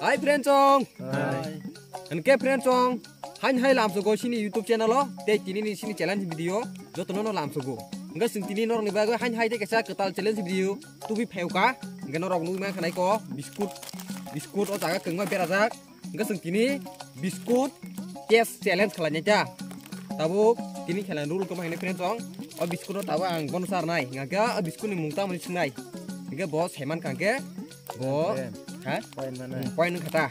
Hai friend chong. Hai. Enke friend chong. Hai lam sugo sini YouTube channel lo. Te kini ni sini challenge video. Jotono no lam sugo. Enga sing tini norong ni bago hai te kesa ketal challenge video. Tu bi pheuka. Enga norong nu ma khanai ko biskut o jaga kengma berajak. Enga sing tini biskut yes challenge khalanya cha. Tabu kini khalan rule ko ma friend chong. O biskut o tabu ang bonusar nai. Ngaga o biskut ni mungta mani singnai. Enga bos heman kangke. Bo hả? Poin kata.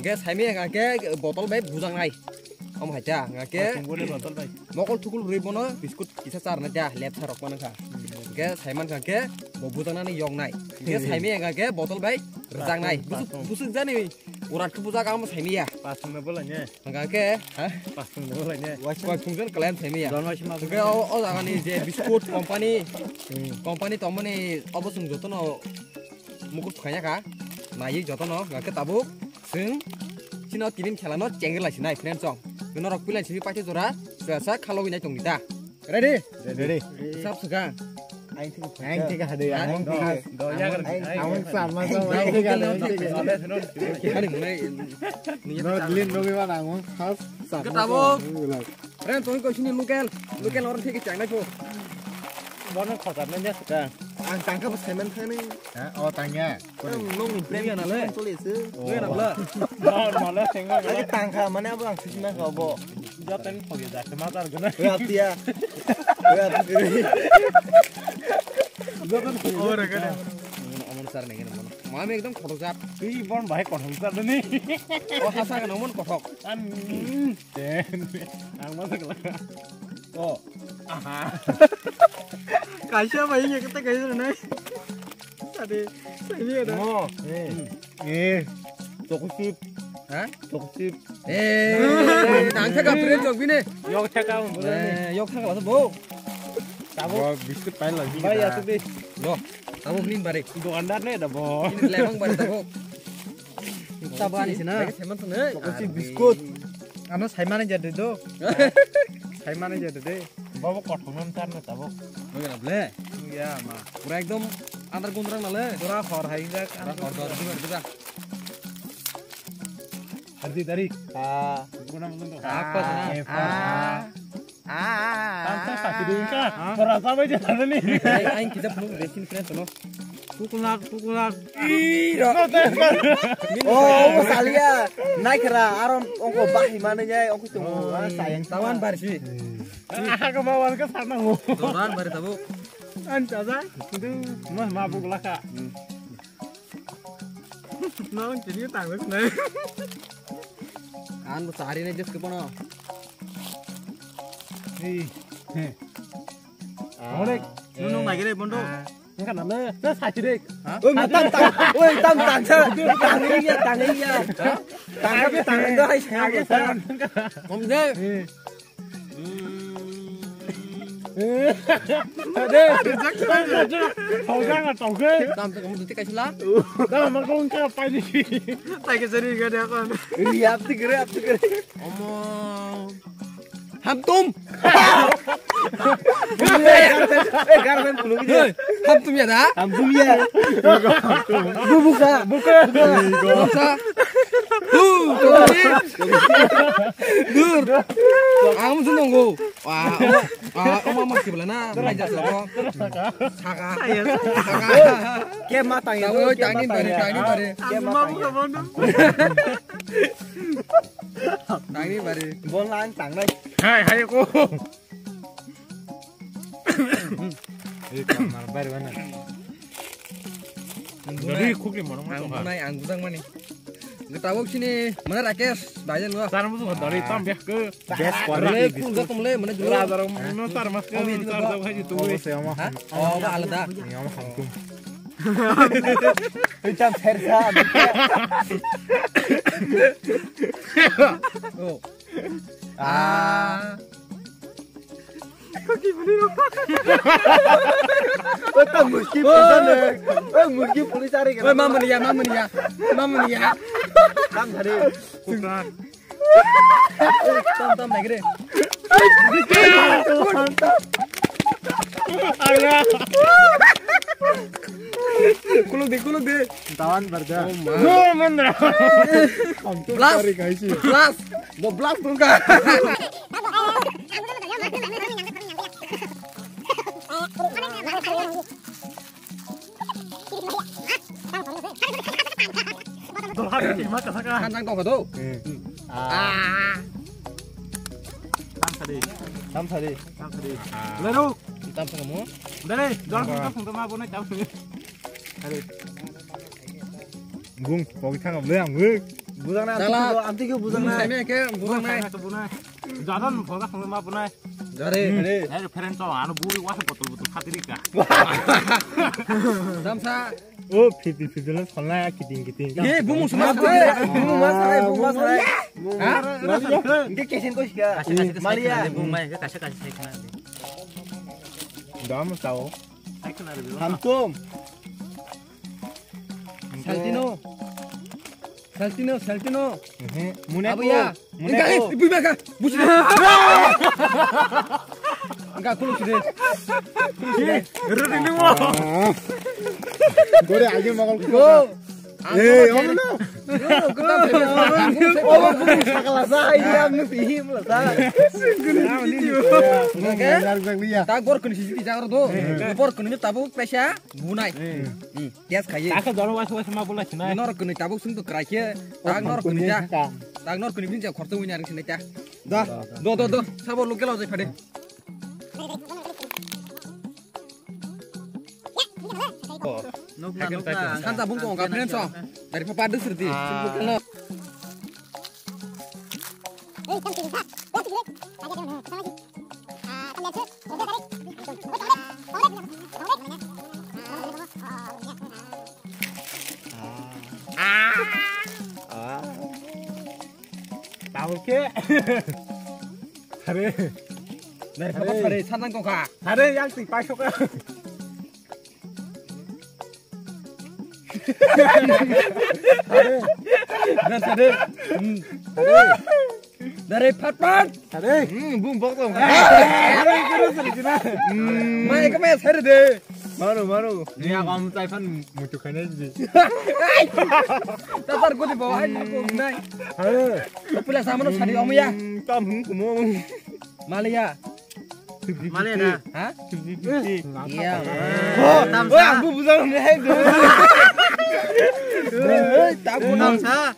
Nghe sai mi ngake botol bai bujang nai. Om haja ngake mokol thukul ribono biskut kisa sar na ja lep sarok mana kha. Nghe sai man ngake bo bujang nani yong nai. Nghe sai mi ngake botol bai rjang nai. Busuk jani urat ku puja kamu sai mi ya. Pasung na bola nya. Ngake ha? Pasung na bola nya. Wai fungjan kalian sai mi ya. Ngake o jaga ni je biskut company tomone obosung jotono mukut khanya ka. Naik jotono ngake tabuk sing sino tinin khelano cengger lasi nai friend chong gono rok pilan sibi paite jora suasa khalo ginai tong kita ready sab suga Anh thích hade anh do ya gar anh sama sama anh thích hade kali mulai no glin no be bana ang khas sama tabuk friend tong ko sini local orang thik chang nai ko bono khotar na nya suka ang tangka pas semen khani oh tanya nong ni plan na le na le no le senga lagi tangka mana abang sisma ka bo joten khoge ja sematar guna ratia ratia joten और गने अमन सर नहीं ना मामे एकदम खटक जाप ई बन भाई कठम कर दनी ओ हासा का नमन कठक आन आं मत लगा ओ आहा कैसे भाई ये कितना कैसे नहीं अरे सही है ना ए तोकुसिप हैं तोकुसिप ए नांचा का फ्रेंड जोग भी ने yok chaka yok था का बो tabo biskut pain lagi भाई आसु दे लो tabo nin bare दुकानदार ने दबो ini lemang bare tabo tabani sina seman tuh ne तोकुसिप बिस्कुट आनो साइमाने जादे दो साइमाने जादे दे बाबा कठम tar na tabo bagaimana ble ya ma pura एकदम अंदर गुंद्रang nale pura khor hai ja khor khor juga hardi dari guna mungkin apa sana Tangsa kasih dulu kah? Merasa aja ada nih. Aing kita perlu resin friend sono. Kukulak. Iya. Oh, salia. Naik kera aron ongko bahi mana nya ongko tunggu. Sayang tawan bar sih. Kemauan ke sana ngo. Tawan bar tabu. Ancaza. Itu mah mabuk lah kak. Nong jadi tanggung nih. An sehari nih just kepono. Ngorek, nunung lagi deh bondo. Enggak nama, nah saji deh. Tam tanginya. Tangan dah saya. Om deh. Deh, jangan tahu ke? Tam kamu detik kasih lah. Dah makan ke apa ini? Lagi sering gak ada kan. Iya, apti kere. Omong. Hamtum. Garden dulu gitu. Hamtum ya dah? Hamtum ya. Buka. Dur. Kamu seneng go. Wah, oma masih belana belajar loh. Saka. Kayak matang ya. Tangi bare. Tangi bare. Bolan tang đây. Hai cô. Ini kamar baru mana? Jadi kuki mana? Ang gudang mana? Ketawak sini, mana Rakesh? Bayan gua. Sana musuh dari tambah ke best quality. Enggak kemle, mana dulu? Lazar tar mas ke tar jauh aja tuh. Oh, alda. Ini sama hantum. Macam Fersa. Oh. Kuki beli loh. Betul muski pesan muski polis cari kan. Mama nih ya. Tam tadi. Bukan. Tam naik deh. Agak. Kuluk deh. Tawan berda. Mandra. Blast. Blast. 12 tuh kan. Kan kau tuh. Tam tadi. Lalu. Tam kamu. Udah deh, jangan langsung ke mabuk naik jauh. Gung, mau kita nggak Gung. Busang na, anti ke busang na. Saya ke busang na. Jangan pokoknya langsung ke mabuk naik. Jare. Ayo parent cowok, anu bui wah betul-betul katirika. Damsa. Oh, pipi lah, soalnya kiting. Ye, bung mas rai. Hah? Ini kesin kau sih kan? Malia. Bung mai, kasih saya kenal. Udah mau tahu. Saya kenal dulu. Hantum. Saltino. Muneko. Apa ya? Enggak, ibu mereka. Busi. Enggak, kuluk sudah. Ini mau. Gore aja makan kuluk. Om na. Kan sabung tuh nggak so dari papa ada serti. Tahu ke? Hari. Dari papa hari santan kok kak. Hari yang si pasok. Dari pat. Bung bok tuh. Mai ke mes hari deh. Baru. Ini kamu telepon mutukan aja. Tatar gue dibawain aku naik. Pulang sama lu sadi om ya. Kamu. Malia. Malia dah. Hah? Iya. Oh, aku busang nih. Tabu Damsa.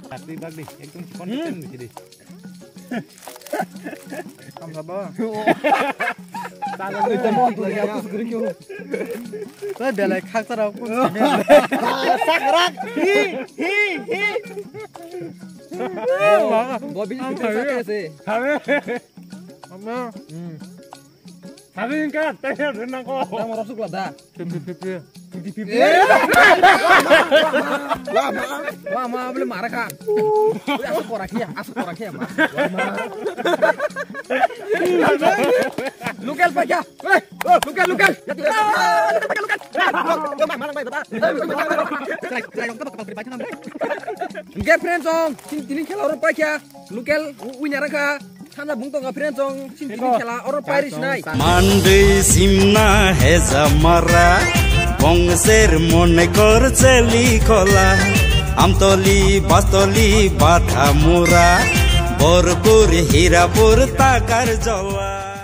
Pasti bagdi, ekdom konten di sini. Kamu sabar. Tangan itu mau lagi aku segera kyo. Saya belai khak sarau. Sakrak. Hi. Gua bisa sakrak sih. Mama. Hari kan, tanya renang kok. Kita mau rasuk lah dah. Pipi. Wah, belum marah kak. Asuk koraknya, mas. Lukel pak ya. Lukel. Enggak friend song. Sini kalau orang pak ya. Lukel, winyara kak. Sana bungtong nggak friend song. Sini kalau orang Paris naik. Mandi simna heza mara. Bongser mone kor celi kola Amtoli bastoli bathamura Borpur hirapur takar jola